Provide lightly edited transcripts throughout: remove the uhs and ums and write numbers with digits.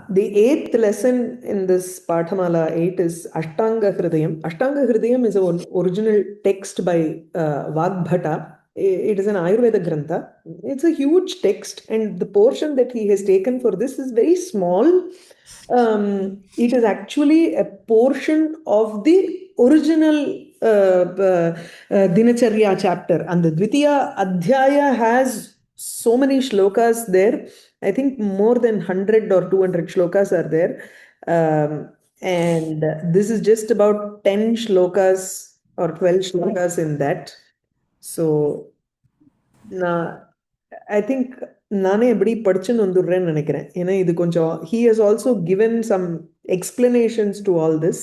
The eighth lesson in this Patamala 8 is Ashtanga hrdayam. Ashtanga hrdayam is an original text by Vagbhata. It is an Ayurveda grantha. It's a huge text, and the portion that he has taken for this is very small. It is actually a portion of the original Dinacharya chapter, and the Dvitiya Adhyaya has so many shlokas there. I think more than 100 or 200 shlokas are there. And this is just about 10 shlokas or 12 shlokas in that. So, I think நானே எப்படி படிச்சுன்னு வந்துடுறேன்னு நினைக்கிறேன். ஏன்னா இது கொஞ்சம் he has also given some explanations to all this.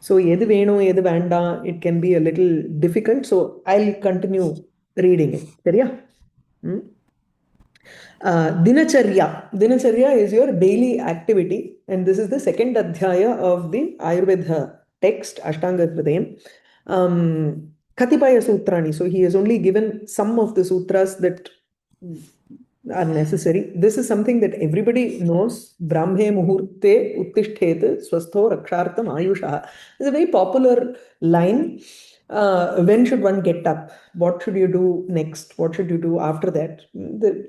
So எது வேணும் எது வேண்டாம், it can be a little difficult. So I'll continue reading it. சரியா? Dinacharya. Dinacharya is your daily activity, and this is the second adhyaya of the Ayurveda text, Ashtanga hrdayam. Katipaya Sutrani. So he has only given some of the sutras that are necessary. This is something that everybody knows. Brahme muhurte uttishtet swastho rakshartam ayusha. It's a very popular line. When should one get up? What should you do next? What should you do after that?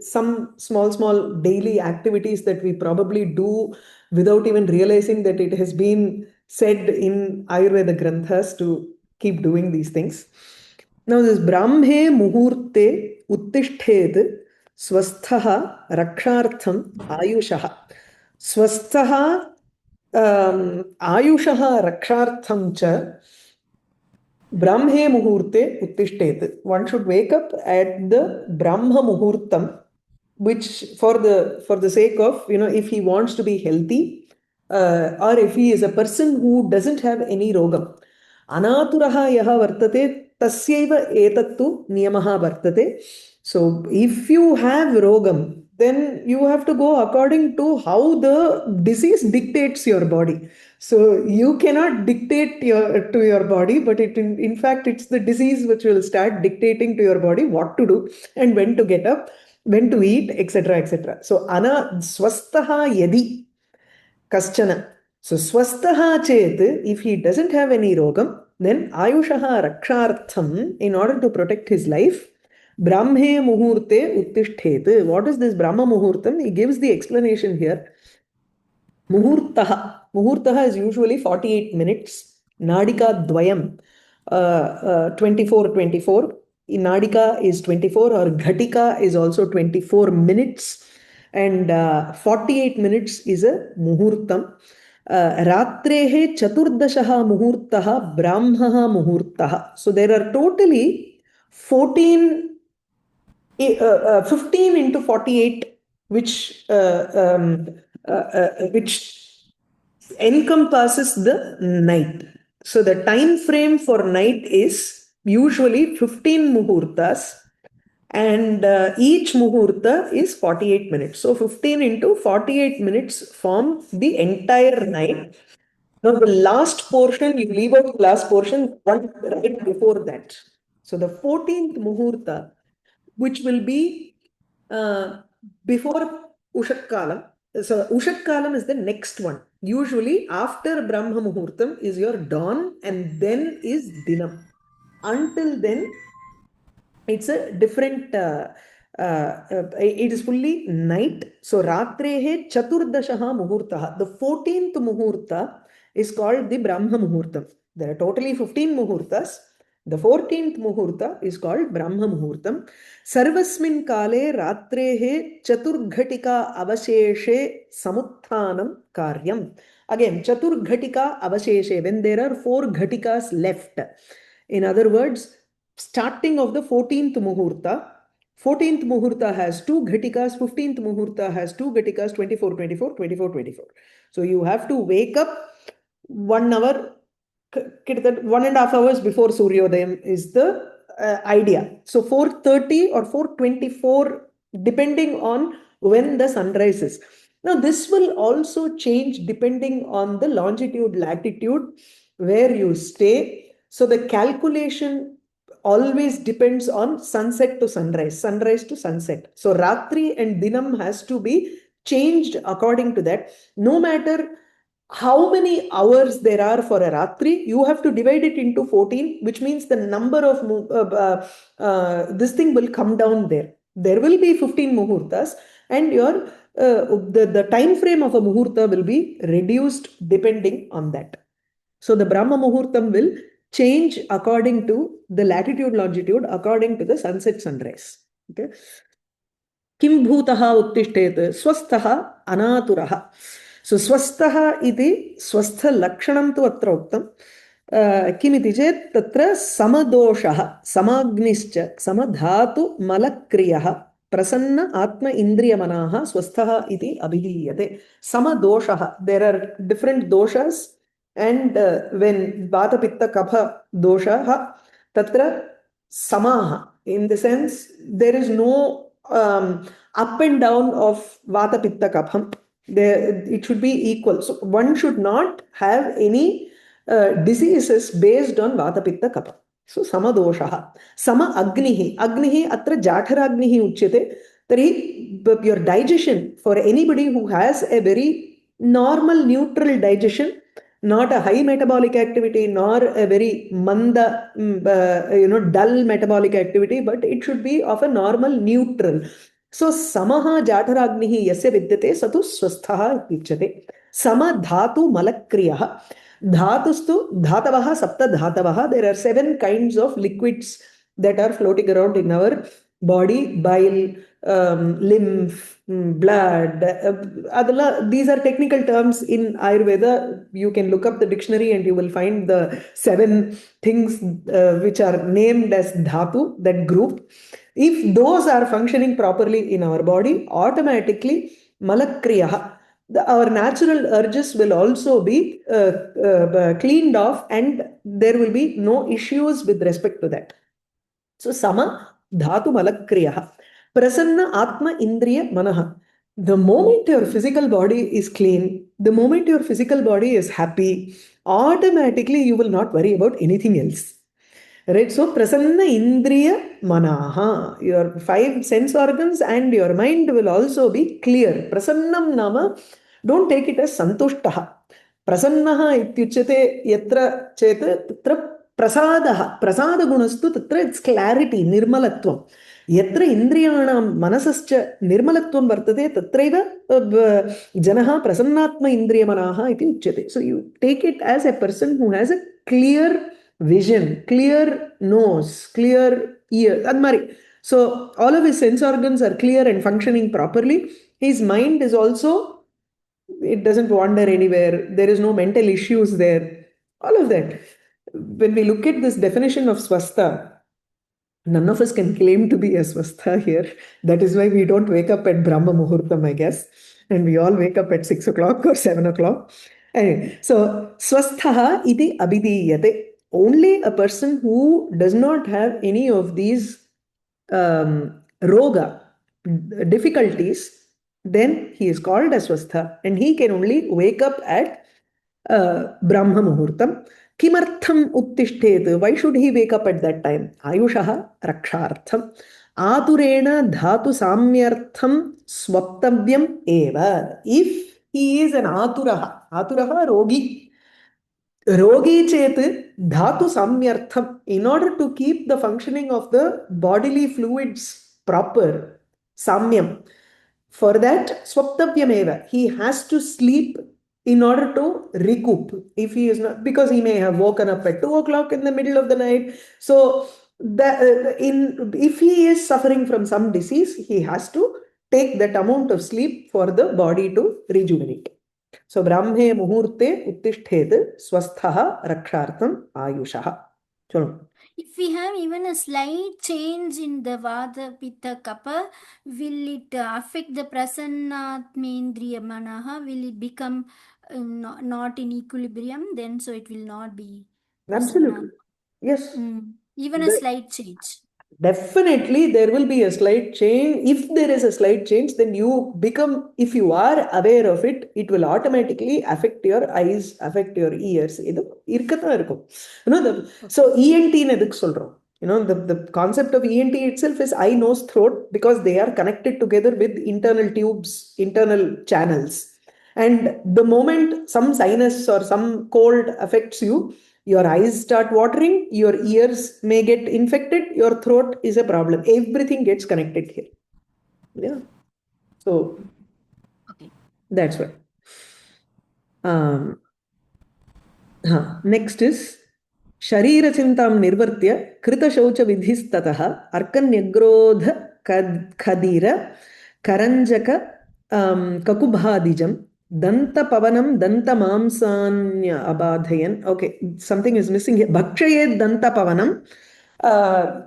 Some small daily activities that we probably do without even realizing that it has been said in Ayurveda granthas to keep doing these things. Now this Brahme muhurte uttishtet swasthaha rakshartham ayushaha. Swasthaha ayushaha rakshartham cha Brahme muhurte uttishtet. One should wake up at the Brahma muhurtam, which for the sake of, if he wants to be healthy, or if he is a person who doesn't have any rogam. Anaturaha yaha vartate tasyaiva etattu niyamaha vartate. So if you have rogam, then you have to go according to how the disease dictates your body. So you cannot dictate to your body, but in fact it's the disease which will start dictating to your body what to do and when to get up, when to eat, etc., etc. So swastaha yadi kaschana. So swastaha chet, if he doesn't have any rogam, then ayushaha rakshartham, in order to protect his life, Brahme muhurte uttishtet. What is this Brahma muhurtam? He gives the explanation here. Muhurtaha. Muhurtaha is usually 48 minutes. Nadika dvayam, 24. Nadika is 24, or Ghatika is also 24 minutes. And 48 minutes is a muhurtam. Ratrehe chaturdashaha muhurtaha brahmaha muhurtaha. So there are totally 15 into 48, which encompasses the night. So the time frame for night is usually 15 muhurtas, and each muhurta is 48 minutes. So 15 into 48 minutes form the entire night. Now the last portion, you leave out the last portion right before that. So the 14th muhurta, which will be before Ushakkalam. So Ushakkalam is the next one. Usually after Brahma Muhurtam is your dawn, and then is Dinam. Until then, it's a different, it is fully night. So Ratrehe Chaturdashaha Muhurtaha. The 14th Muhurta is called the Brahma Muhurtam. There are totally 15 Muhurtas. The 14th Muhurta is called Brahma Muhurtam. Sarvasmin kale ratrehe chaturghatika avasheshe samuthanam karyam. Again, chaturghatika avasheshe, when there are 4 ghatikas left. In other words, starting of the 14th Muhurta, 14th Muhurta has 2 ghatikas, 15th Muhurta has 2 ghatikas, 24. So you have to wake up 1 hour, 1.5 hours before Suryodayam is the idea. So 4:30 or 4:24, depending on when the sunrise is. Now this will also change depending on the longitude, latitude, where you stay. So the calculation always depends on sunset to sunrise, sunrise to sunset. So Ratri and Dinam has to be changed according to that. No matter how many hours there are for a ratri, you have to divide it into 14, which means the number of this thing will come down there. There will be 15 muhurtas, and your the time frame of a muhurta will be reduced depending on that. So the Brahma Muhurtam will change according to the latitude, longitude, according to the sunset, sunrise. Okay. Kim bhutaha uttishthet swasthaha anaturaha. So swasthaha iti swastha lakshanam tu atra uktam. Kim iti chet tatra samadoshaha samagnischa samadhatu malakriyah prasanna atma indriyamanaha swasthaha iti abhidhiyate. Samadoshaha, there are different doshas, and when vata pitta kapha doshaha tatra samaha, in the sense there is no up and down of vata pitta kapham. There it should be equal, so one should not have any diseases based on vata pitta kapha. So samadoshaha. Sama agnihi, agnihi atra jaఠaragnihi uchyate. Tari your digestion, for anybody who has a very normal neutral digestion, not a high metabolic activity nor a very manda dull metabolic activity, but it should be of a normal neutral. So samaha jaఠaragnihi yasya vidyate satu swasthaha uchyate. Sama dhatu malakriyah. Dhatustu dhatavaha sapta dhatavaha. There are 7 kinds of liquids that are floating around in our body: bile, lymph, blood. These are technical terms in Ayurveda. You can look up the dictionary and you will find the 7 things which are named as dhatu, that group. If those are functioning properly in our body, automatically malakriyah, our natural urges will also be cleaned off, and there will be no issues with respect to that. So sama dhatu malakriyah prasanna atma indriya manaha. The moment your physical body is clean, the moment your physical body is happy, automatically you will not worry about anything else. Right? So prasanna indriya manaha, your 5 sense organs and your mind will also be clear. Prasannam nama, don't take it as santushtaha. Prasannaha ityuchyate yatra chet tatra prasadaha, prasada gunastu tatra, it's clarity, nirmalatvam. Yatra indriyanam manasascha nirmalatvam vartate tatraiva janaha prasannatma indriyamanaha iti uchyate. So you take it as a person who has a clear vision, clear nose, clear ear, admari. So all of his sense organs are clear and functioning properly. His mind is also, it doesn't wander anywhere. There is no mental issues there. All of that. When we look at this definition of swastha, none of us can claim to be a swastha here. That is why we don't wake up at Brahma Muhurtam, I guess. And we all wake up at 6 o'clock or 7 o'clock. Anyway, so swasthaha iti abhidhiyate. Only a person who does not have any of these roga, difficulties, then he is called as swastha, and he can only wake up at Brahma Muhurtam. Kimartham uttishtet? Why should he wake up at that time? Ayushaha rakshartham aturena dhatu samyartham swaptavyam eva. If he is an aturaha rogi, rogi chet dhatu samyartham, in order to keep the functioning of the bodily fluids proper, samyam, for that swaptavyam eva, he has to sleep in order to recoup. If he is not, because he may have woken up at 2 o'clock in the middle of the night. So if he is suffering from some disease, he has to take that amount of sleep for the body to rejuvenate. So brahme muhurte uttishtet swasthaha rakshartham ayushaha. Chalo. If we have even a slight change in the vata pitta kapha, will it affect the prasannatmendriya manaha? Will it become not in equilibrium? Then so it will not be Absolutely. Yes. Even a slight change. Definitely there will be a slight change. If there is a slight change, then you become, if you are aware of it, it will automatically affect your eyes, affect your ears. இது இருக்கத்தான் இருக்கும். So ENT ன்னு எதுக்கு சொல்றோம்? The concept of ENT itself is eye, nose, throat, because they are connected together with internal tubes, internal channels. And the moment some sinus or some cold affects you, your eyes start watering, your ears may get infected, your throat is a problem. Everything gets connected here. Yeah. So Okay. that's why. Next is शरीरचिन्तां निर्वर्त्य कृतशौचविधिस्ततः अर्कन्यग्रोध Khadir करञ्जक ककुभादिजं दन्तपवनं दन्तमांसान्य अबाधयन्. Okay, something is missing here. Bhakshayet dantapavanam.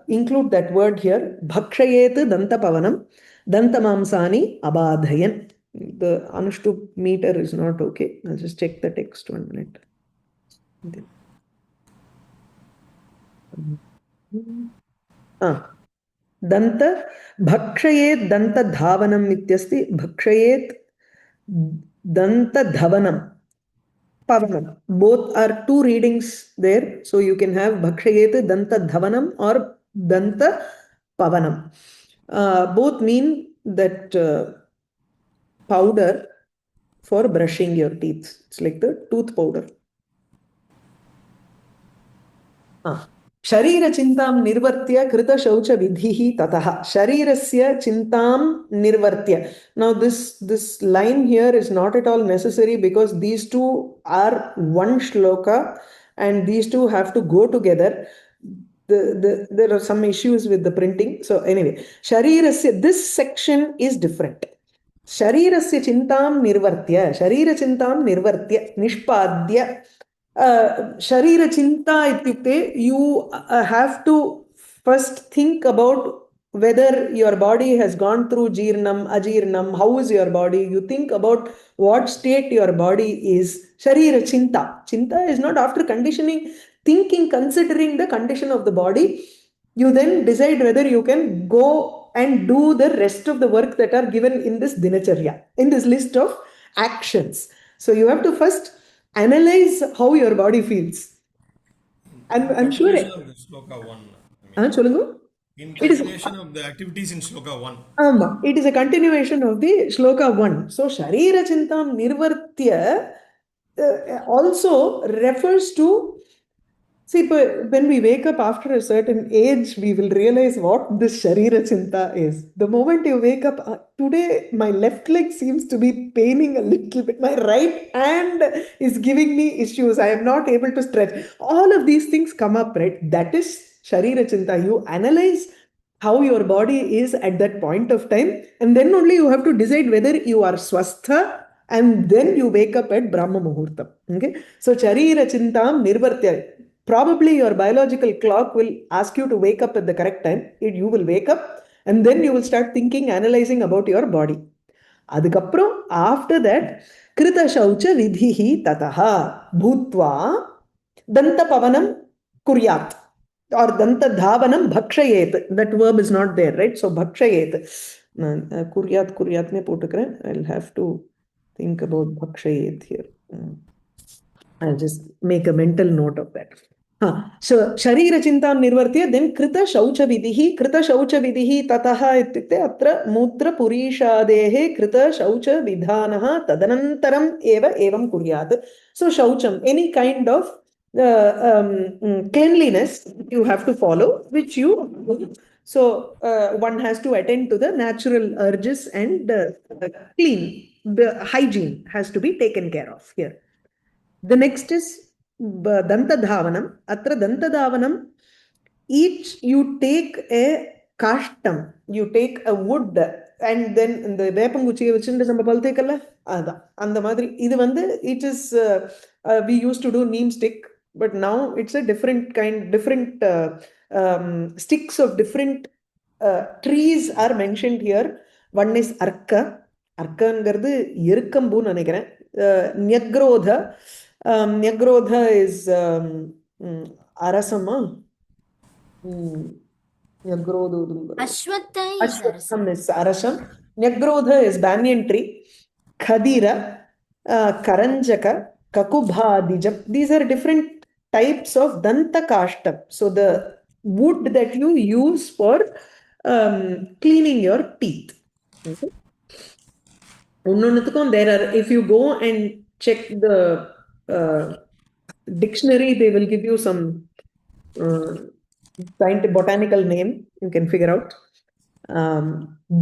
Include that word here. Bhakshayet dantapavanam dantamamsani abadhayan. The anushtup meter is not okay. I'll just check the text 1 minute. दंत भक्षयेत् दंत धावनम इत्यस्ति. भक्षयेत् दंत धवनम pavanam. Both are two readings there, so you can have bhakshayet danta dhavanam or danta pavanam. Both mean that powder for brushing your teeth. It's like the tooth powder. शरीरचिन्तां निर्वर्त्य कृतशौचविधिः ततः. शरीरस्य चिन्तां निर्वर्त्य. Now this line here is not at all necessary because these two are one shloka and these two have to go together. There are some issues with the printing. So anyway, sharirasya, this section is different. शरीरस्य चिन्तां निर्वर्त्य, शरीरचिन्तां निर्वर्त्य, निष्पाद्य. शरीरचिन्ता इत्युक्ते you have to first think about whether your body has gone through jeernam, ajirnam, how is your body. You think about what state your body is. Sharira chinta. Chinta is not after conditioning, thinking, considering the condition of the body. You then decide whether you can go and do the rest of the work that are given in this dinacharya, in this list of actions. So you have to first analyze how your body feels. And I'm sure. Continuation of the shloka 1. I mean, சொல்லுங்க. in It is. continuation of the activities in shloka 1. It is a continuation of the shloka 1. So sharira chintam nirvartya also refers to. See, when we wake up after a certain age, we will realize what this Sharira Chinta is. The moment you wake up, today my left leg seems to be paining a little bit. My right hand is giving me issues. I am not able to stretch. All of these things come up, right? That is Sharira Chinta. You analyze how your body is at that point of time, and then only you have to decide whether you are swastha, and then you wake up at Brahma Muhurtam. Okay? So Sharira Chintam Nirvartya. Probably your biological clock will ask you to wake up at the correct time. You will wake up and then you will start thinking, analyzing about your body. Adhikapram, after that, Krita Shaucha Vidhihi Tataha Bhutva Danta Pavanam Kuryat or Danta Dhavanam Bhakshayet. That verb is not there, right? So Bhakshayet. Kuryat ne potukren. I'll have to think about Bhakshayet here. I'll just make a mental note of that. So sharira chintam nirvartya, then krita shaucha vidhihi tataha ityukte atra mutra purishadehe krita shaucha vidhanaha tadanantaram eva evam kuryat. So shaucham, any kind of cleanliness you have to follow, which you. So one has to attend to the natural urges and clean. The hygiene has to be taken care of here. The next is Danta Dhavanam. Atra Danta Dhavanam, each you take a kashtam, you take a wood, and then இந்த வேப்பங்குச்சியை வச்சுட்டு நம்ம பல் தேக்கல அதான் அந்த மாதிரி. இது வந்து it is we used to do neem stick, but now it's a different kind, different sticks of different trees are mentioned here. One is arka. அர்க்கங்கிறது எருக்கம்பூன்னு நினைக்கிறேன். ஞக்ரோத. Nyagrodha is arasama. Ashwatha is arasam. Nyagrodha is banyan tree. Khadira, karanjaka, kakubhadijam. These are different types of danta kashtam. So the wood that you use for cleaning your teeth. Okay. There are, if you go and check the dictionary, they will give you some botanical name you can figure out.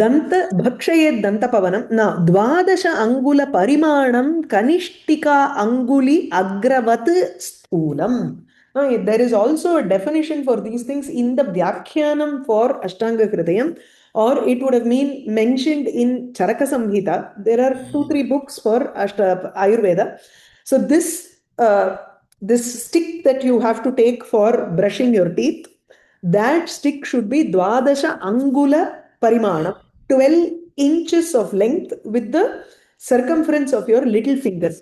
दन्त भक्षयेत् दन्तपवनं न 12 अंगुल परिमाणं कनिष्ठिका अंगुली अग्रवत् स्थूलम. There is also a definition for these things in the Vyakhyanam for Ashtanga hrdayam, or it would have been mentioned in Charaka Samhita. There are 2-3 books for Ayurveda. So this stick that you have to take for brushing your teeth, that stick should be 12 angula parimanam, 12 inches of length with the circumference of your little fingers.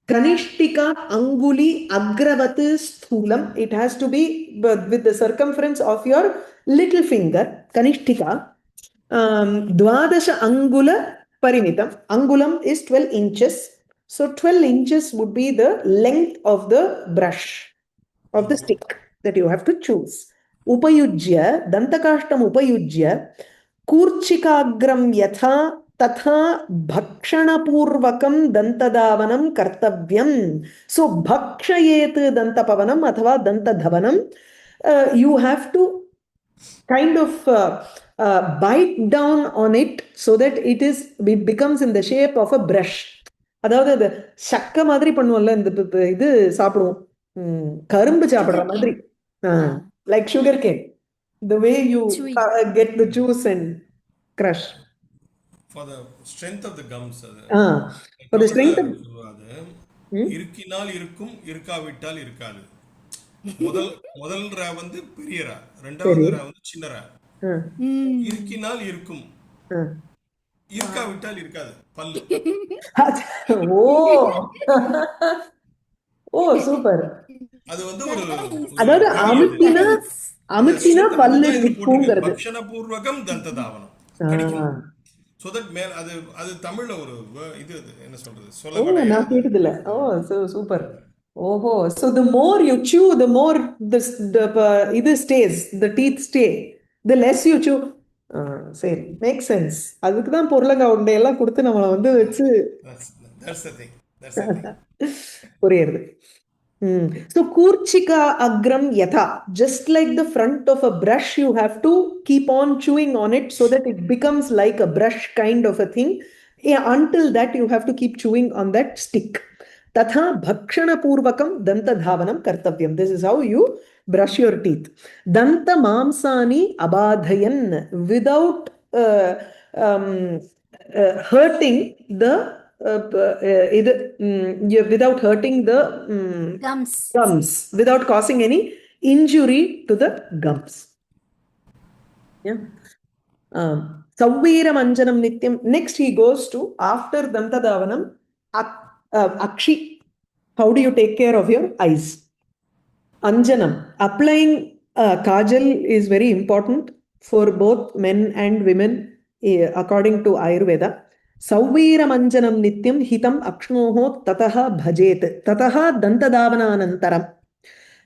Kanishtika anguli agravat sthulam. It has to be with the circumference of your little finger. Kanishtika. Dvadasha angula parimitam. Angulam is 12 inches. So 12 inches would be the length of the brush, of the stick that you have to choose. Upayujya, dantakashtam upayujya, kurchikagram yatha tatha bhakshanapurvakam dantadavanam kartavyam. So bhakshayet dantapavanam athava dantadhavanam. You have to kind of bite down on it so that it becomes in the shape of a brush. அதாவது அது சக்க மாதிரி பண்ணுவோம்ல, இந்த இது சாப்பிடுவோம், கரும்பு சாப்பிடுற மாதிரி, like sugar cane, the way you get the juice and crush. For the strength of the gums, for the strength of இருக்கினால் இருக்கும், இருக்காவிட்டால் இருக்காது. முதல் ரா வந்து பெரிய ரா, இரண்டாவது ரா வந்து சின்ன ரா. இருக்கினால் இருக்கும், இருக்காவிட்டால் இருக்காது. பல்லு. ஓ சூப்பர். அது வந்து ஒரு, அதாவது அமுத்தினா பல்லு நிக்கும்ங்கிறது. பக்ஷணபூர்வகம் தந்ததாவனம் கடிக்கும். So that மேல் அது தமிழ்ல ஒரு இது என்ன சொல்றது சொல்ல நான் கேட்டதில்ல. சூப்பர். ஓஹோ. So the more you chew, the more the இது stays, the teeth stay. The less you chew. சரி, மேக் சென்ஸ். அதுக்கு தான் பொருளங்க உண்டையெல்லாம் கொடுத்து நம்மளை வந்து வச்சு புரியுது. So kurchika agram yatha, just like the front of a brush, you have to keep on chewing on it so that it becomes like a brush kind of a thing. Until that you have to keep chewing on that stick. Tatha bhakshana purvakam danta dhavanam kartavyam. This is how you brush your teeth. Danta mamsani abadhayan, without hurting the without hurting the gums, without causing any injury to the gums. Yeah. Savveera manjanam nityam. Next he goes to, after dantadavanam, akshi. How do you take care of your eyes? Anjanam, applying kajal is very important for both men and women according to Ayurveda. Savveeramanjanam nityam hitam akshnoho tataha bhajet tataha dantadavananantaram.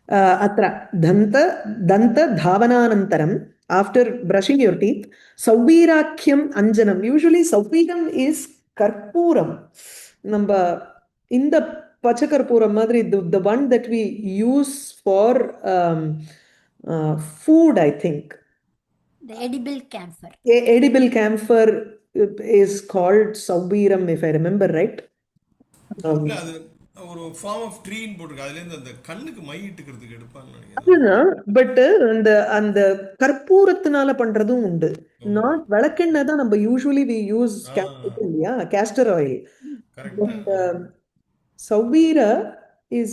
Atra danta dhavananantaram, after brushing your teeth, savveerakyam anjanam. Usually savveeram is karpuram. Number in the pachakarpuram madri, the one that we use for food, I think. The edible camphor. Edible camphor is called savveeram, if I remember right. அது ஒரு form of ட்ரீன் போட்டுருக்கு. அதுல இருந்து அந்த கண்ணுக்கு my இட்டுக்கிறதுக்கு எடுப்பாங்க நினைக்கிறேன். But அந்த கற்பூரத்தினால பண்றதும் உண்டு. நாட் விளக்கெண்ணெய் தான் நம்ம யூசுவலி we use இல்லையா, castor oil. Savveera is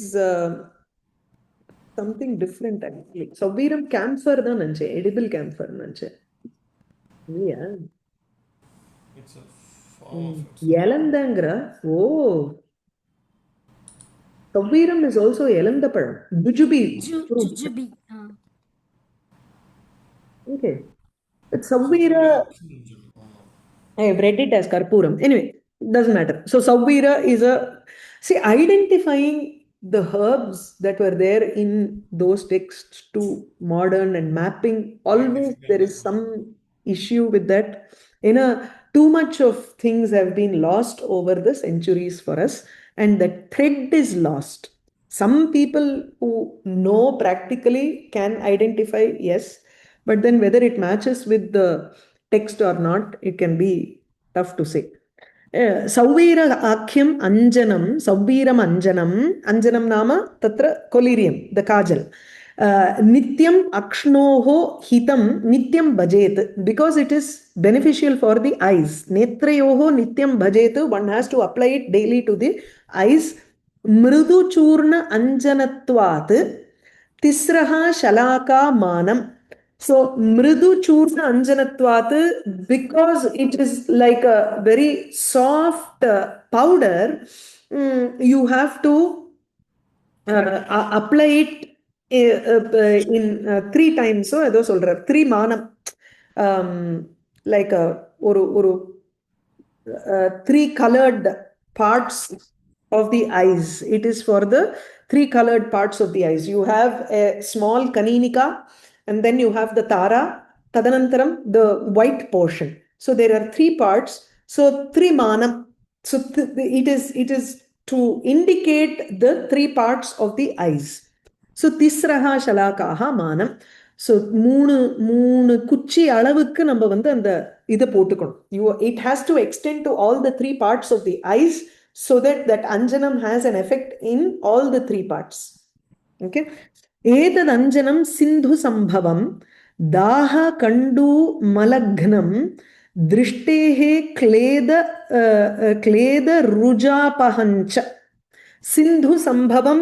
something different actually. Savveeram camphor தான் நினைச்சேன், edible camphor நினைச்சேன். Yeah. It's a form of எலந்தங்கிற. O, savveeram is also எலந்தப்பழம். Jujube. Okay. But savveera, I have read it as karpuram. Anyway, doesn't matter. So savveera is identifying the herbs that were there in those texts to modern and mapping, always there is some issue with that. Too much of things have been lost over the centuries for us, and the thread is lost. Some people who know practically can identify, yes, but then whether it matches with the text or not, it can be tough to say. Sauvira आख्यम अंजनम सौवीरम अंजनम अंजनम नाम तत्र कोलिरियम the काजल नित्यम अक्ष्णोः हितम नित्यम भजेत because it is beneficial for the eyes नेत्रयोः नित्यम भजेत one has to apply it daily to the eyes मृदु चूर्ण अंजनत्वात् तिस्रः शलाका मानम. So, mridu churna anjanatvat, because it is like a very soft powder, you have to apply it in 3 times. So, edo solra 3 manam, like a 3 colored parts of the eyes. It is for the 3 colored parts of the eyes. You have a small kaninika, and then you have the tara, tadanantaram, the white portion. So there are 3 parts. So 3 manam. So it is to indicate the 3 parts of the eyes. So tisraha shalakaha manam. So மூணு குச்சி அளவுக்கு நம்ம வந்து அந்த இதை போட்டுக்கணும். It has to extend to all the 3 parts of the eyes so that anjanam has an effect in all the 3 parts. Okay. एतद् अंजनं सिन्धु संभवं दाह Kandu मलघ्नं दृष्टेः क्लेद रुजापहञ्च. Sindhu Sambhavam,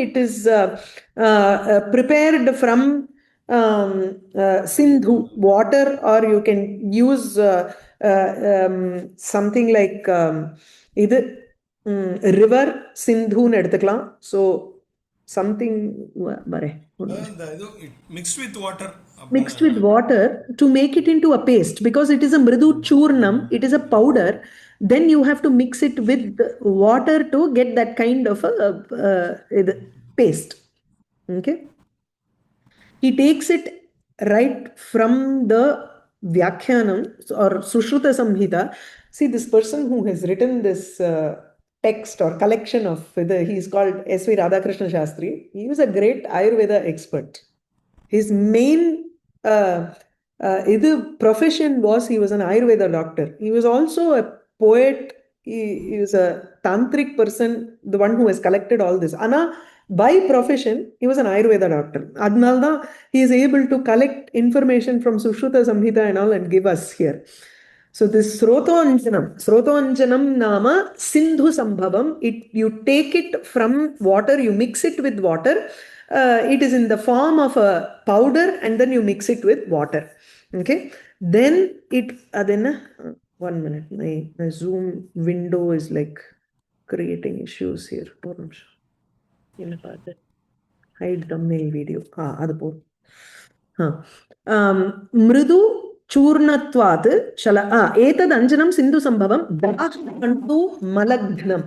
it is prepared from Sindhu, water, or you can use something like river, Sindhu nu eduthukalam. So something mixed with water. Mixed with water to make it into a paste, because it is a mridu churnam, it is a powder. Then you have to mix it with water to get that kind of a paste. Okay. He takes it right from the Vyakhyanam or Sushruta Samhita. See, this person who has written this text or collection of he is called S.V. Radhakrishna Shastri. He was a great Ayurveda expert. His main profession was he was an Ayurveda doctor. He was also a poet. He was a tantric person, the one who has collected all this. Anna, by profession, he was an Ayurveda doctor. Adnalda, he is able to collect information from Sushruta Samhita and all and give us here. So this Srotoanjanam nama Sindhu Sambhavam, you take it from water, you mix it with water. It is in the form of a powder, and then you mix it with water. Okay. Then one minute, my Zoom window is like creating issues here. Hide thumbnail video. Mridu churnatvat shala etad anjanam Sindhu Sambhavam dahantu malaghnam.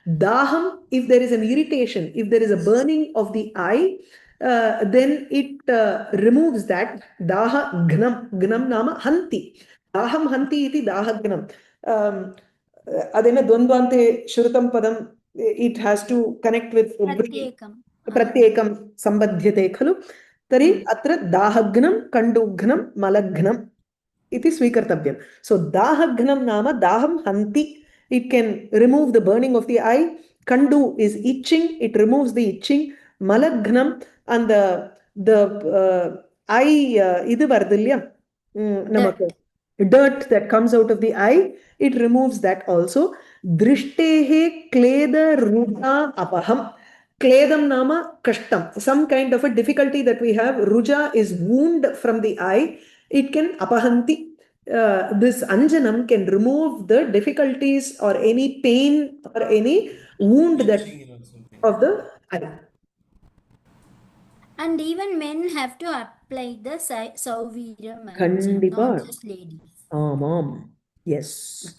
Daham, if there is an irritation, if there is a burning of the eye, then it removes that. Daha gnam nama hanti. Daham hanti iti daha gnam. Adena dvandvante shrutam padam, it has to connect with pratyekam sambadhyate khalu. Tari atra dahagnam kandugnam malagnam iti swikartavyam. So dahagnam nama daham hanti. It can remove the burning of the eye. Kandu is itching. It removes the itching. Malagnam, and the eye idu varudilla namakku dirt that comes out of the eye, it removes that also. Drishtahe kleda ruja apaham. Kledam nama kashtam, some kind of a difficulty that we have. Ruja is wound from the eye. It can apahanti. This anjanam can remove the difficulties or any pain or any wound that of the eye. And even men have to apply the Sauviram, Kandipa. not just ladies. Mom. Yes.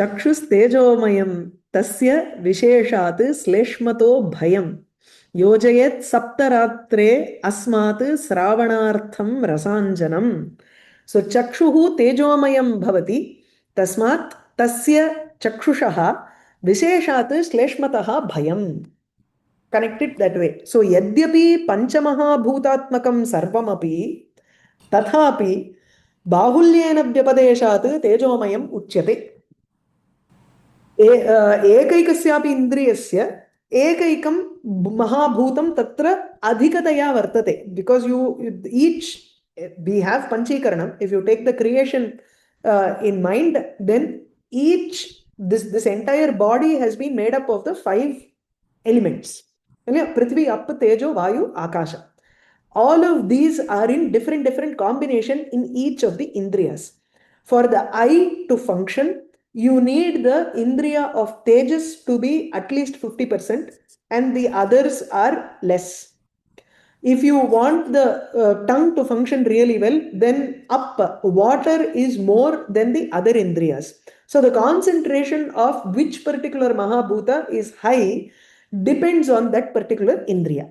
चक्षुस्तेजोमयं तस्य विशेषात् श्लेष्मतो भयं योजयेत् सप्तरात्रे अस्मात् श्रावणार्थं रसाञ्जनम्. सो चक्षुः तेजोमयं भवति तस्मात् तस्य चक्षुषः विशेषात् श्लेष्मतः भयम्. Connected that way. So यद्यपि पञ्चमहाभूतात्मकं सर्वमपि तथापि बाहुल्येन व्यपदेशात् तेजोमयम् उच्यते. एकैकस्यापि इन्द्रियस्य एकैकं महाभूतं तत्र अधिकतया वर्तते. Because each we have panchikaranam. If you take the creation in mind, then this entire body has been made up of the 5 elements. Prithvi, App, Tejo, Vayu, Akasha. All of these are in different combination in each of the indriyas. For the eye to function, you need the indriya of Tejas to be at least 50% and the others are less. If you want the tongue to function really well, then up, water is more than the other indriyas. So the concentration of which particular Mahabhuta is high depends on that particular indriya.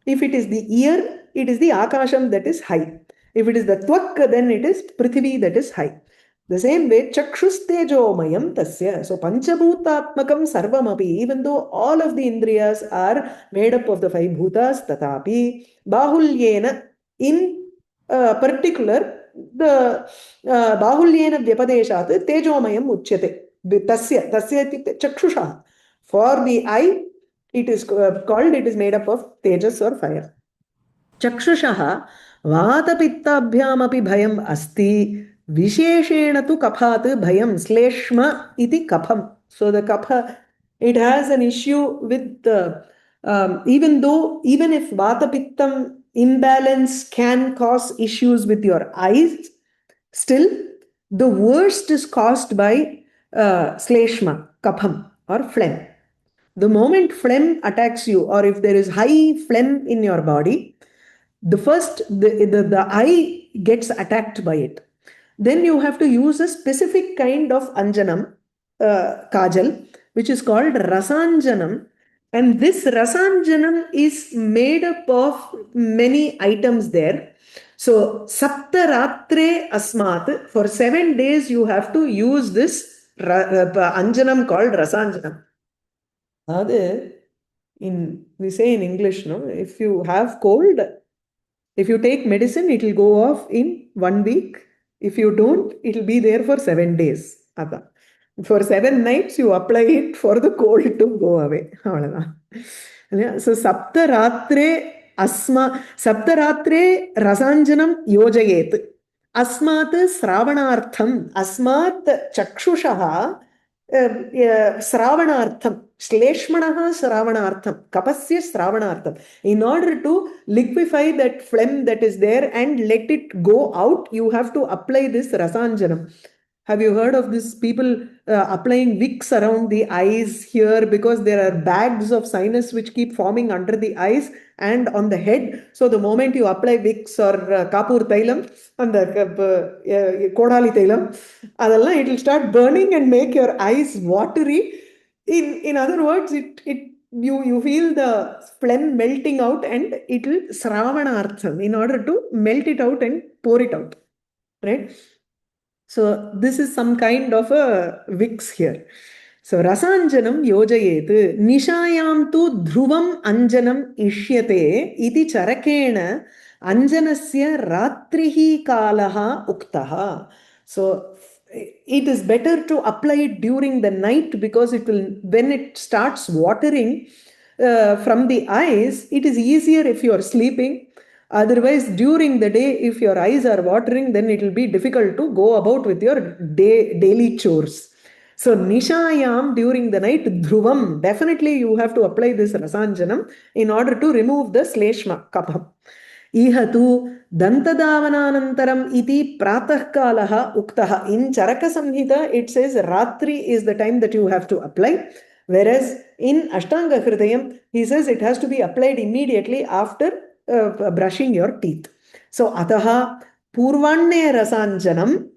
If it is the ear, it is the Akasham that is high. If it is the Tvak, then it is Prithvi that is high. The same way, Chakshustejomayam tasya. So, Panchabhutatmakam sarvamapi, even though all of the indriyas are made up of the 5 bhutas, tatapi, bahulyena, in particular, the bahulyena vyapadeshat, tejomayam uchyate. Tasya ityukte chakshusha. For the eye, it is called, it is made up of tejas or fire. Chakshushaha vatapittabhyamapi bhayam asti visheshena tu kaphat bhayam sleshma iti kapham. So the kapha, it has an issue with even if vatapittam imbalance can cause issues with your eyes, still the worst is caused by sleshma, kapham or phlegm. The moment phlegm attacks you, or if there is high phlegm in your body, the eye gets attacked by it. Then you have to use a specific kind of anjanam, kajal, which is called rasanjanam. And this rasanjanam is made up of many items there. So, saptaratre asmat, for 7 days you have to use this anjanam called rasanjanam. We say in English, no, if you have cold, if you take medicine, it will go off in 1 week. If you don't, it will be there for 7 days. For 7 nights, you apply it for the cold to go away. So, saptaratre rasanjanam yojayet. Asmat sravanartham, asmat chakshushaha sravanartham, shleshmanaha sravanartham, kapasya sravanartham. In order to liquefy that phlegm that is there and let it go out, you have to apply this rasanjanam. Have you heard of this people applying wicks around the eyes here, because there are bags of sinus which keep forming under the eyes and on the head. So the moment you apply wicks or kapur tailam and the kodali tailam, it will start burning and make your eyes watery. In other words, you feel the phlegm melting out and it will sravanartham, in order to melt it out and pour it out, right? So this is some kind of a vix here. So rasanjanam yojayet nishayam tu dhruvam anjanam ishyate iti charakena anjanasya ratrihi kalaha uktaha. So it is better to apply it during the night, because when it starts watering from the eyes, it is easier if you are sleeping. Otherwise, during the day, if your eyes are watering, then it will be difficult to go about with your daily chores. So, nishayam, during the night, dhruvam, definitely you have to apply this rasanjanam in order to remove the sleshma, kapham. Ihatu dantadavananantaram iti pratah kalaha uktaha. In Charaka Samhita, it says ratri is the time that you have to apply. Whereas in Ashtanga hrdayam, he says it has to be applied immediately after brushing your teeth. So, ataha purvanne rasanjanam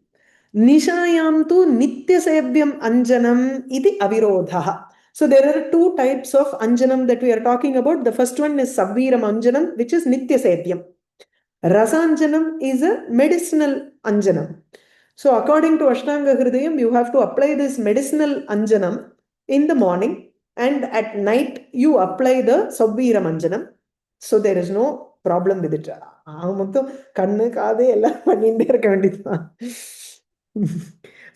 Nishayam tu nityasevyam anjanam iti avirodha. So there are two types of anjanam that we are talking about. The first one is savviram anjanam, which is nityasevyam. Rasanjanam is a medicinal anjanam. So according to Ashtanga hrdayam, you have to apply this medicinal anjanam in the morning, and at night you apply the savviram anjanam. So there is no problem with it. Kannu kaade ella panninde irukka vendidhaan.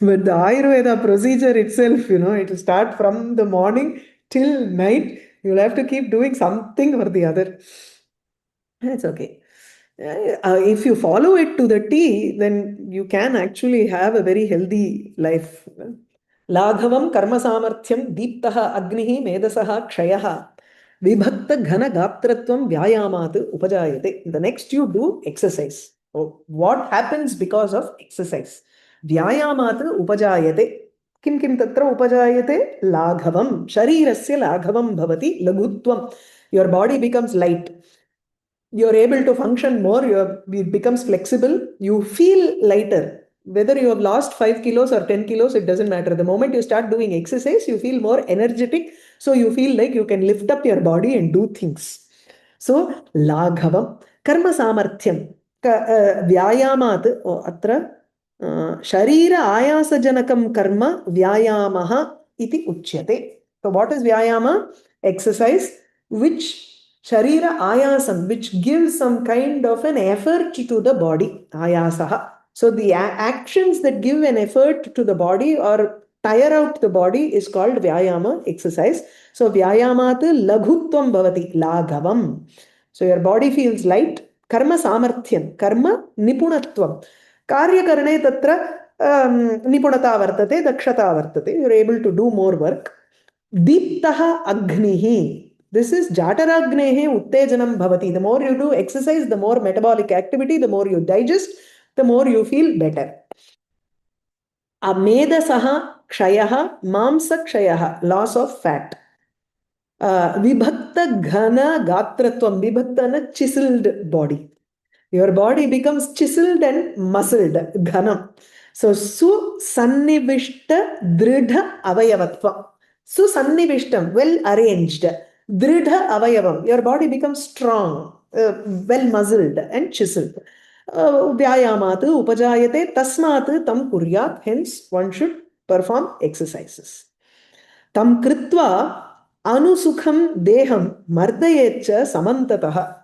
But the Ayurveda procedure itself, it will start from the morning till night. You'll have to keep doing something or the other. That's okay. If you follow it to the T, then you can actually have a very healthy life. Laghavam karma samarthyam deeptaha agnihi medasaha kshayaha vibhakta ghana gaptratvam vyayamat upajayate. The next you do exercise. What happens because of exercise? Vyayamat upajayate. Kim kim tatra upajayate? Laghavam. Sharirasya laghavam bhavati lagutvam. Your body becomes light. You're able to function more, it becomes flexible, you feel lighter. Whether you have lost 5 kilos or 10 kilos, it doesn't matter. The moment you start doing exercise, you feel more energetic. So you feel like you can lift up your body and do things. So, laghavam, karma samarthyam, vyayamat, atra, sharira ayasajanakam karma vyayamaha iti uchyate. So what is vyayama? Exercise which Sharira ayasam, which gives some kind of an effort to the body. Ayasaha. So the actions that give an effort to the body or tire out the body is called vyayama, exercise. So vyayamat laghutvam bhavati, laghavam. So your body feels light. Karma samarthyam, karma nipunatvam. Karya karane tatra nipunata vartate, dakshata vartate. You're able to do more work. Deeptaha agnihi. This is jataragnehe uttejanam bhavati. The more you do exercise, the more metabolic activity, the more you digest, the more you feel better. Amedasaha kshayaha, mamsa kshayaha, loss of fat. Vibhakta ghana gatratvam, vibhakta chiseled body. Your body becomes chiseled and muscled, ghanam. So, su sannivishta dridha avayavatva. Su sannivishtam, well arranged. Dridha avayavam, your body becomes strong, well muzzled and chiseled. Vyayamat upajayate tasmat tam kuryat, hence one should perform exercises. Tam kritva anusukham deham mardayetcha samantataha.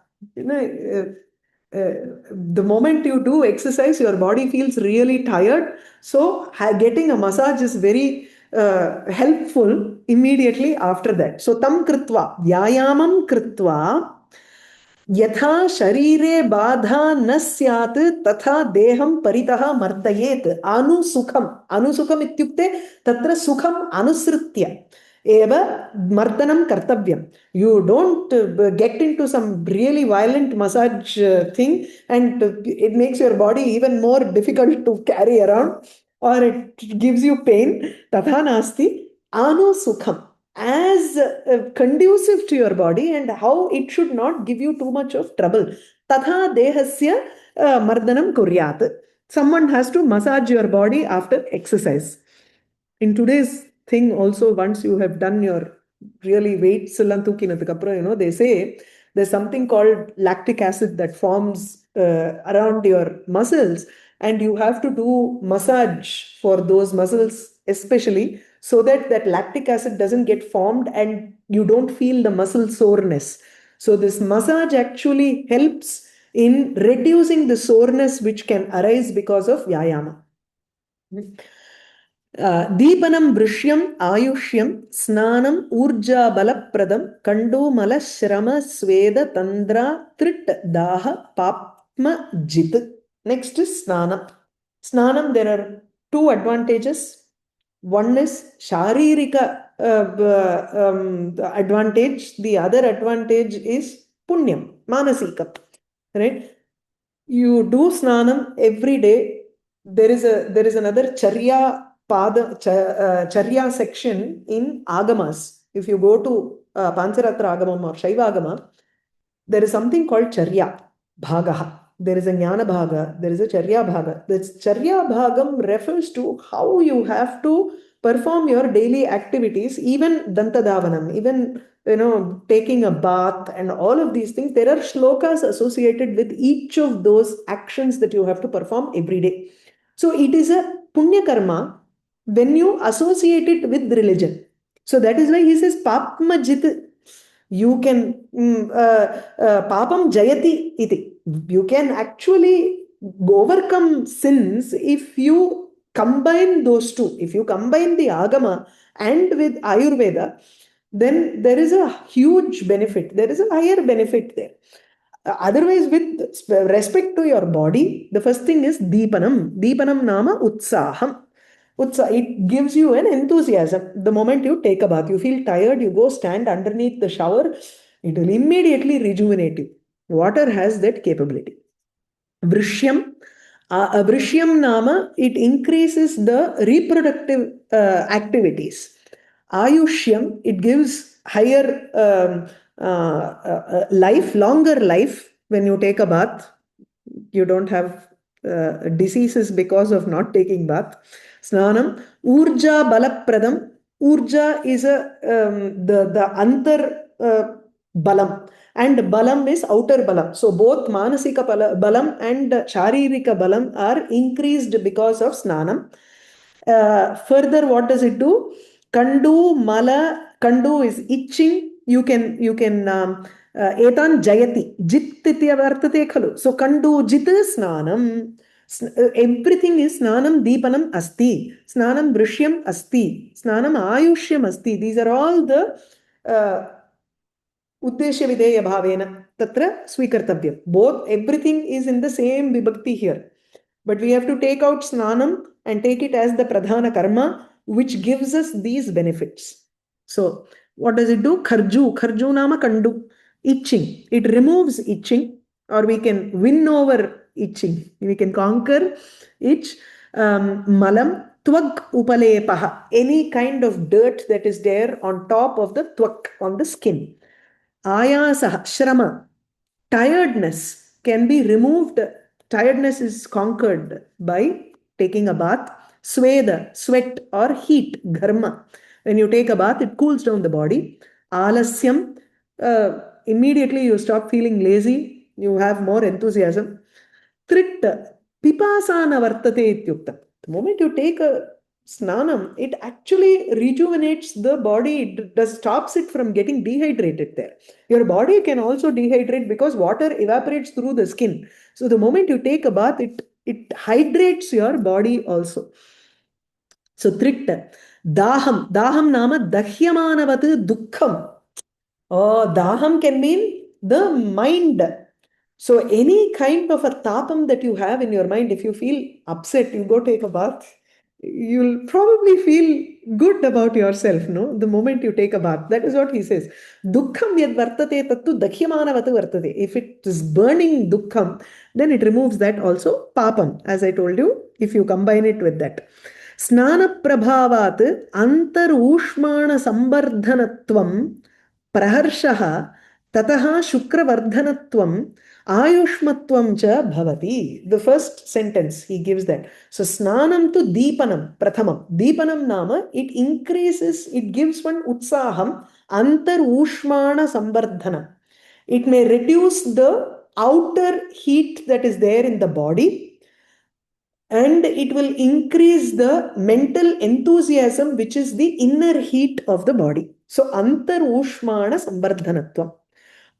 The moment you do exercise, your body feels really tired. So getting a massage is very helpful immediately after that. So tam kritva, vyayamam kritva, yatha sharire badha na syat tatha deham paritaha mardayet anusukham. Anusukham ityukte tatra sukham anusritya. Eva mardanam kartavyam. You don't get into some really violent massage thing and it makes your body even more difficult to carry around or it gives you pain. Tatha nasti anu sukham. As conducive to your body and how it should not give you too much of trouble. Tatha dehasya mardanam kuryat. Someone has to massage your body after exercise. In today's thing also, once you have done your really weights, they say there's something called lactic acid that forms around your muscles and you have to do massage for those muscles especially so that that lactic acid doesn't get formed and you don't feel the muscle soreness. So this massage actually helps in reducing the soreness which can arise because of vyayama. Deepanam brishyam ayushyam snanam urja balapradam kando mala shrama sweda tandra trit daha papma jit. Next is snanam. Snanam, there are two advantages. One is sharirika advantage. The other advantage is punyam, manasika. Right? You do snanam every day. There is another charya charya section in agamas. If you go to Pancharatra agamam or Shaiva agama, there is something called charya bhagaha. there is a jnana bhaga, there is a charya bhaga. This charya bhagam refers to how you have to perform your daily activities, even dantadavanam, even taking a bath and all of these things. There are shlokas associated with each of those actions that you have to perform every day. So it is a punya karma when you associate it with religion. So that is why he says papmajit. You can papam jayati iti. You can actually overcome sins if you combine those two. If you combine the agama and with Ayurveda, then there is a huge benefit. There is a higher benefit there. Otherwise, with respect to your body, the first thing is deepanam. Deepanam nama utsaham. It gives you an enthusiasm. The moment you take a bath, you feel tired, you go stand underneath the shower, it will immediately rejuvenate you. Water has that capability. Vrishyam. Vrishyam nama, it increases the reproductive activities. Ayushyam, it gives higher life, longer life. When you take a bath, you don't have diseases because of not taking bath. Snanam, urja balapradam. Urja is the antar balam, and balam is outer balam. So both manasika balam and sharirika balam are increased because of snanam. Further, what does it do? Kandu mala. Kandu is itching. You can etan jayati. Jit titya vartate khalu. So kandu jit snanam. Everything is snanam deepanam asti. Snanam brishyam asti. Snanam ayushyam asti. These are all the uddeshya videya bhavena. Tatra swikartavyam. Both, everything is in the same vibhakti here. But we have to take out snanam and take it as the pradhana karma, which gives us these benefits. So, what does it do? Kharju. Kharju nama kandu. Itching. It removes itching, or we can win over itching. We can conquer itch. Malam. Twag upalepaha. Any kind of dirt that is there on top of the twag, on the skin. Ayasaha. Shrama. Tiredness can be removed. Tiredness is conquered by taking a bath. Sweda, sweat or heat, gharma. When you take a bath, it cools down the body. Alasyam, immediately you stop feeling lazy. You have more enthusiasm. Tritta, pipasana vartate ityuktam. The moment you take a snanam, it actually rejuvenates the body. It stops it from getting dehydrated there. Your body can also dehydrate because water evaporates through the skin. So the moment you take a bath, it hydrates your body also. So tritta. Daham. Daham nama dahyamanavat dukkham. Oh, daham can mean the mind. So any kind of a tapam that you have in your mind, if you feel upset, you go take a bath, you'll probably feel good about yourself, no? The moment you take a bath. That is what he says. Dukkham yad vartate tattu dakhyamanavat vartate. If it is burning dukkham, then it removes that also. Papam, as I told you, if you combine it with that. Snana prabhavat antar ushmana sambardhanatvam praharshaha tataha shukravardhanatvam ayushmatvam cha bhavati. The first sentence he gives that. So snanam to deepanam prathamam. Deepanam nama, it increases, it gives one utsaham antar ushmana sambardhanam. It may reduce the outer heat that is there in the body, and it will increase the mental enthusiasm, which is the inner heat of the body. So antar ushmana sambardhanatvam.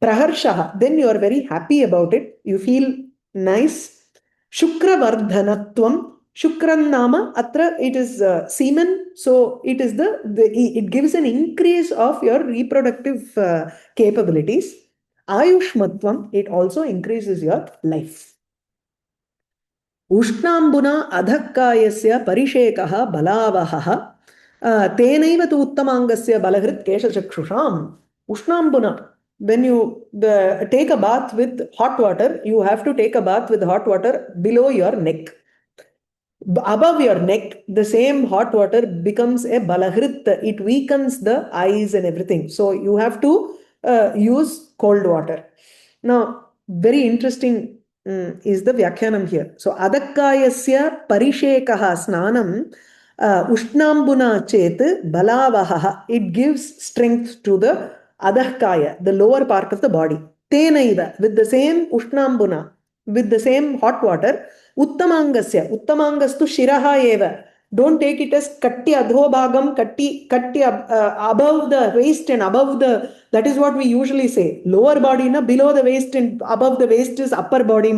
Praharshaha, then you are very happy about it. You feel nice. Shukravardhanatvam. Shukran nama, atra it is semen. So it is it gives an increase of your reproductive capabilities. Ayushmatvam, it also increases your life. उष्णाम्बुना अधक्कायस्य परिषेकः बलावहः तेनैव तु उत्तमाङ्गस्य बलहृत् केशचक्षुषाम्. Ushnambuna, when you take a bath with hot water, you have to take a bath with hot water below your neck. Above your neck, the same hot water becomes a balahrit. It weakens the eyes and everything. So you have to use cold water. Now, very interesting is the Vyakhyanam here. So, Adakayasya Parishekaha Snanam Ushnambuna Chet Balavaha. It gives strength to the Adakaya, the lower part of the body. Tenaiva, with the same Ushnambuna, with the same hot water. Uttamangasya, Uttamangastu Shiraha Eva. Don't take it as katti adhobhagam, katti above the waist and above the, that is what we usually say. Lower body na below the waist and above the waist is upper body.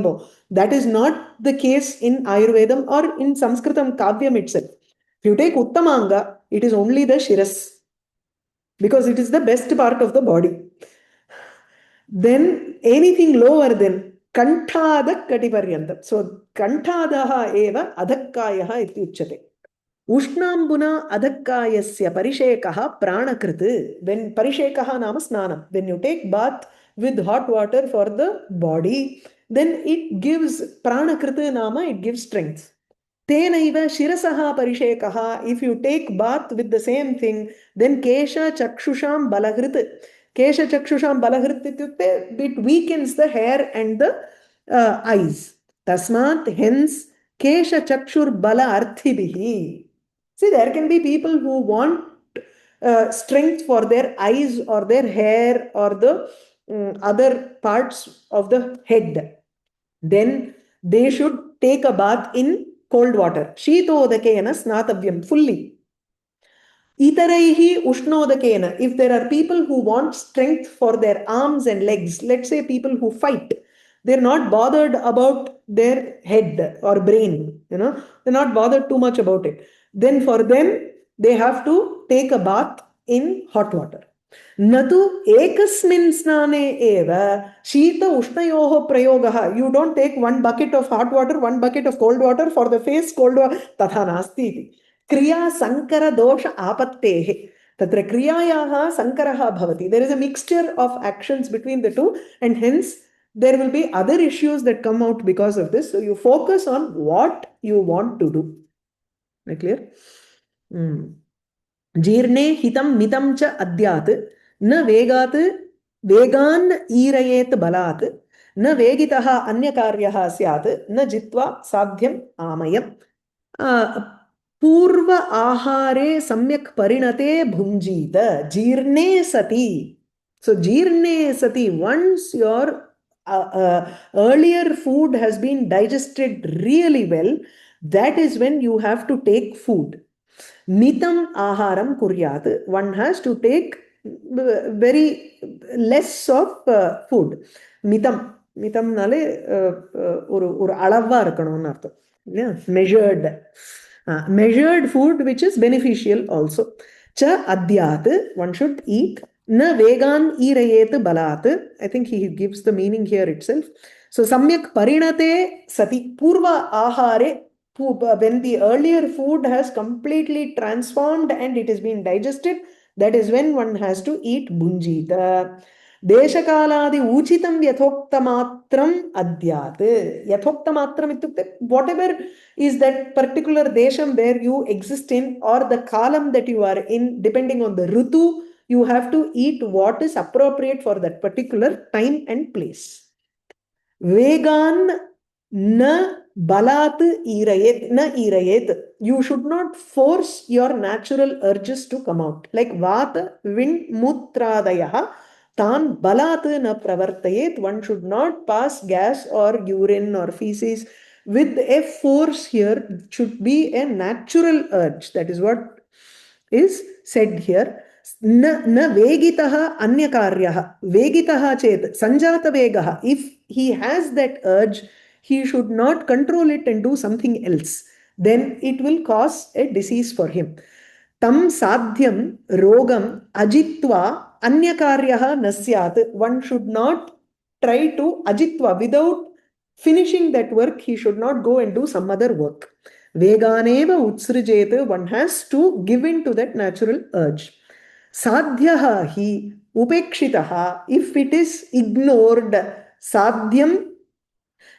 That is not the case in Ayurvedam or in Sanskritam Kavyam itself. If you take Uttamanga, it is only the Shiras because it is the best part of the body. Then anything lower than Kanthada Katiparyantam. So Kanthadaha eva adhakkayaha iti uchyate. Ushnambuna adhakkayasya parishekaha pranakriti. When parishekaha nama snanam. When you take bath with hot water for the body, then it gives pranakriti nama, it gives strength. Tenaiva shirasaha parishekaha. If you take bath with the same thing, then kesha chakshusham balahrit. Kesha chakshusham balahrit ityukte, it weakens the hair and the eyes. Tasmat, hence, kesha chakshur bala arthibihi. See, there can be people who want strength for their eyes or their hair or the other parts of the head. Then they should take a bath in cold water. Shitodakena snatavyam, fully. Itaraihi ushnodakena. If there are people who want strength for their arms and legs, let's say people who fight, they're not bothered about their head or brain, they're not bothered too much about it. Then for them, they have to take a bath in hot water. Natu ekasmin snane eva shita ushnayoho prayogaha. You don't take one bucket of hot water, one bucket of cold water for the face, cold water. Tatha nasti. Kriya sankara dosha apattehe. Tatra kriyayaha sankaraha bhavati. There is a mixture of actions between the two, and hence there will be other issues that come out because of this. So you focus on what you want to do. Is clear? Jirne hitam mitam cha adyat na vegat vegan irayet balat na vegitaha anya karyaha syat na jitva sadhyam amayam purva ahare samyak parinate bhunjita jirne sati. So jirne sati, once your earlier food has been digested really well, that is when you have to take food. Mitam aharam kuryat. One has to take very less of food. Mitam. Mitam nale or alavva irukkanum artham. Yeah, measured. Measured food which is beneficial also. Cha adyat. One should eat. Na vegan irayet balat. I think he gives the meaning here itself. So samyak parinate sati purva ahare. When the earlier food has completely transformed and it is being digested, that is when one has to eat bunjita. Deshakaladi uchitam yathoktamatram adyat. Yathoktamatram itukte, whatever is that particular desham where you exist in or the kalam that you are in, depending on the rutu, you have to eat what is appropriate for that particular time and place. Vegan na balat irayet, na irayet. You should not force your natural urges to come out. Like vata, vind, mutradayaha, tan balat na pravartayet. One should not pass gas or urine or feces with a force here. It should be a natural urge. That is what is said here. Na vegitaha anya karyaha. Vegitaha chet sanjata vegaha. If he has that urge, he should not control it and do something else. Then it will cause a disease for him. Tam sadhyam rogam ajitva anya karyaha nasyat. One should not try to ajitva. Without finishing that work, he should not go and do some other work. Veganeva utsrijete. One has to give in to that natural urge. Sadhyaha hi upekshitaha. If it is ignored, sadhyam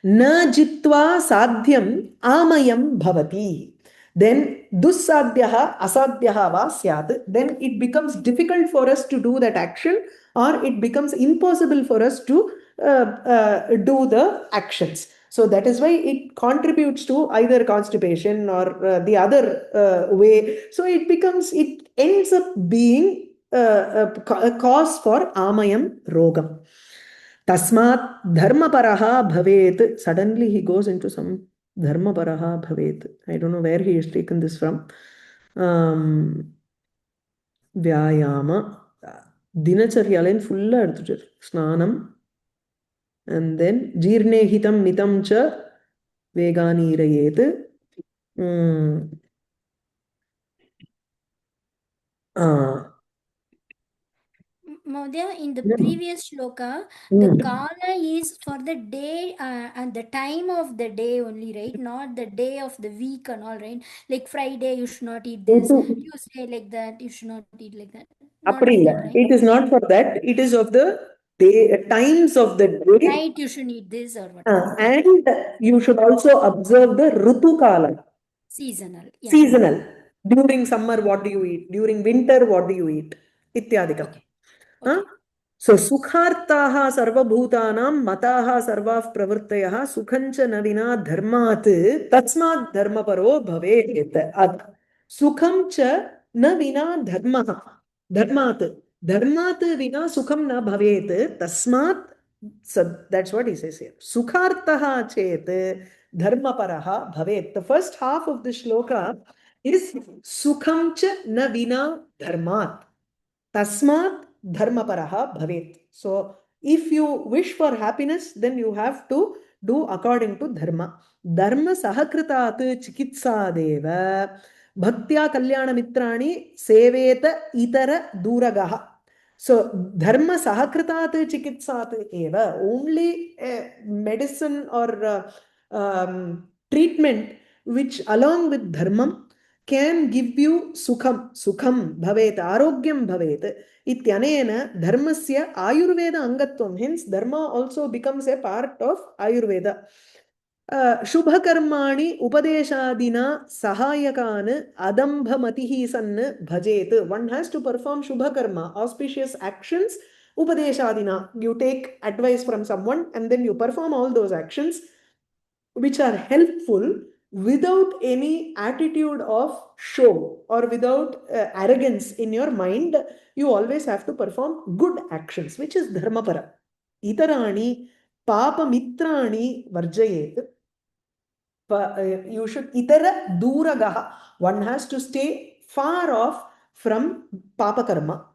na jitva sadhyam amayam bhavati. Then dussadhyaha asadhyaha va syat. Then it becomes difficult for us to do that action, or it becomes impossible for us to do the actions. So that is why it contributes to either constipation or the other way. So it ends up being a cause for amayam rogam. Tasmat dharmaparaha bhavet. Suddenly he goes into some dharmaparaha bhavet. I don't know where he has taken this from. Vyayama. Dinacharyaline full எடுத்துட்டார். Snanam. And then jeerne hitam mitam cha veganirayet. Mahodaya, in the previous shloka, the kala is for the day and the time of the day only, right? Not the day of the week and all, right? Like Friday, you should not eat this. Tuesday, like that, you should not eat like that. Not like that, right? It is not for that. It is of the day, times of the day. Night, you should eat this or whatever. And you should also observe the Rutu Kala. Seasonal. Yeah. Seasonal. During summer, what do you eat? During winter, what do you eat? Ityadikam. Okay. So sukhartaha sarvabhutanam mataha sarvav pravrittayaha sukhancha navina dharmat tatsmat dharmaparo bhavet. Sukhamcha navina dharmaha. Dharmat. Dharmat vina sukham na bhavet. Tasmat. So that's what he says here. Sukhartaha chet dharmaparaha bhavet. The first half of the shloka is sukhamcha navina dharmat. Tasmat dharmaparaha bhavet. So if you wish for happiness, then you have to do according to dharma. Dharma sahakritat chikitsadeva bhaktya kalyana mitrani seveta itara duragaha. So dharma sahakritat chikitsat eva, only medicine or treatment which along with dharmam can give you sukham bhavet, arogyam bhavet. Ityanena dharmasya ayurveda angatvam. Hence dharma also becomes a part of ayurveda. Shubhakarmani upadeshadina sahayakan adambhamatihi san bhajet. One has to perform shubhakarma, auspicious actions. Upadeshadina, you take advice from someone and then you perform all those actions which are helpful without any attitude of show or without arrogance in your mind. You always have to perform good actions, which is dharmapara. Itarani papa mitrani varjayet. You should itara duragaha. One has to stay far off from papa karma.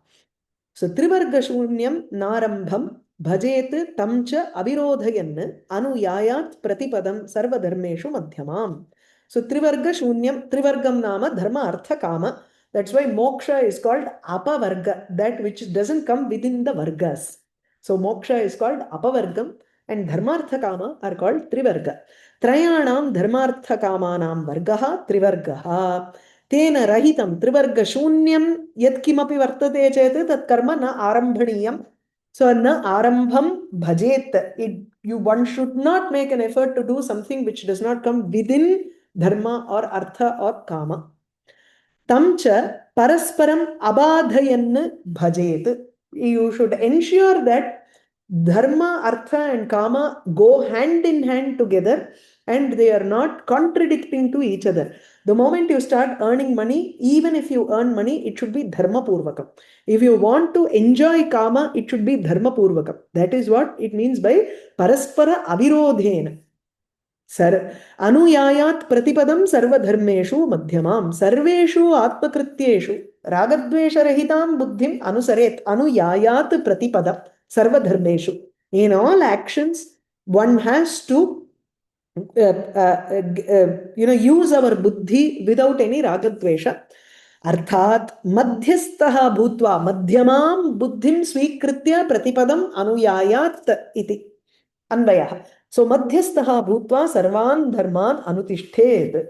So trivarga shunyam narambham bhajet tamcha avirodhayan anuyayat pratipadam sarvadharmeshu madhyamam. So trivarga shunyam, trivargam nama dharma artha kama. That's why moksha is called apavarga, that which doesn't come within the vargas. So moksha is called apavargam and dharmartha kama are called trivarga. Trayanam dharmartha kamanam vargaha trivargaha. Tena rahitam trivarga shunyam yatkimapi vartate chet tat karma na arambhaniyam. So na arambham bhajet. One should not make an effort to do something which does not come within dharma or artha or kama. Tamcha parasparam abadhayan bhajet. You should ensure that dharma, artha and kama go hand in hand together and they are not contradicting to each other. The moment you start earning money, even if you earn money, it should be dharma purvakam. If you want to enjoy kama, it should be dharma purvakam. That is what it means by paraspara avirodhena. Anuyayat pratipadam sarvadharmeshu madhyamam sarveshu atmakrityeshu ragadvesharahitam buddhim anusaret. Anuyayat pratipadam sarvadharmeshu. In all actions, one has to use our buddhi without any ragadvesha. Arthat madhyastaha bhutva madhyamam buddhim swikritya pratipadam anuyayat iti anvayah. So madhyastaha bhutva sarvan dharman anutishtet.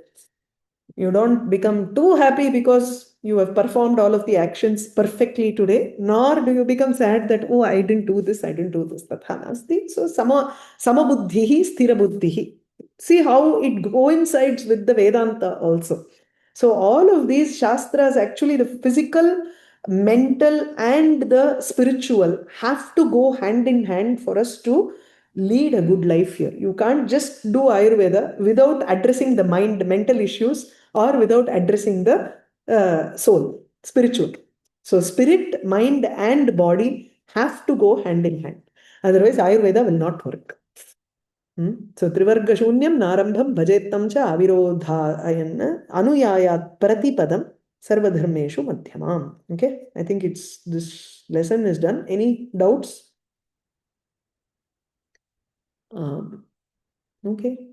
You don't become too happy because you have performed all of the actions perfectly today, nor do you become sad that, oh, I didn't do this, I didn't do this. Tatha nasti. So sama buddhihi sthira buddhihi. See how it coincides with the Vedanta also. So all of these shastras, actually the physical mental and the spiritual have to go hand in hand for us to lead a good life here. You can't just do Ayurveda without addressing the mind, mental issues, or without addressing the soul, spiritual. So spirit, mind, and body have to go hand in hand. Otherwise, Ayurveda will not work. So Trivarga Shunyam Narambham Bhajettam cha Avirodhayan Anuyayat Pratipadam Sarvadharmeshu Madhyamam. Okay, I think this lesson is done. Any doubts? Okay.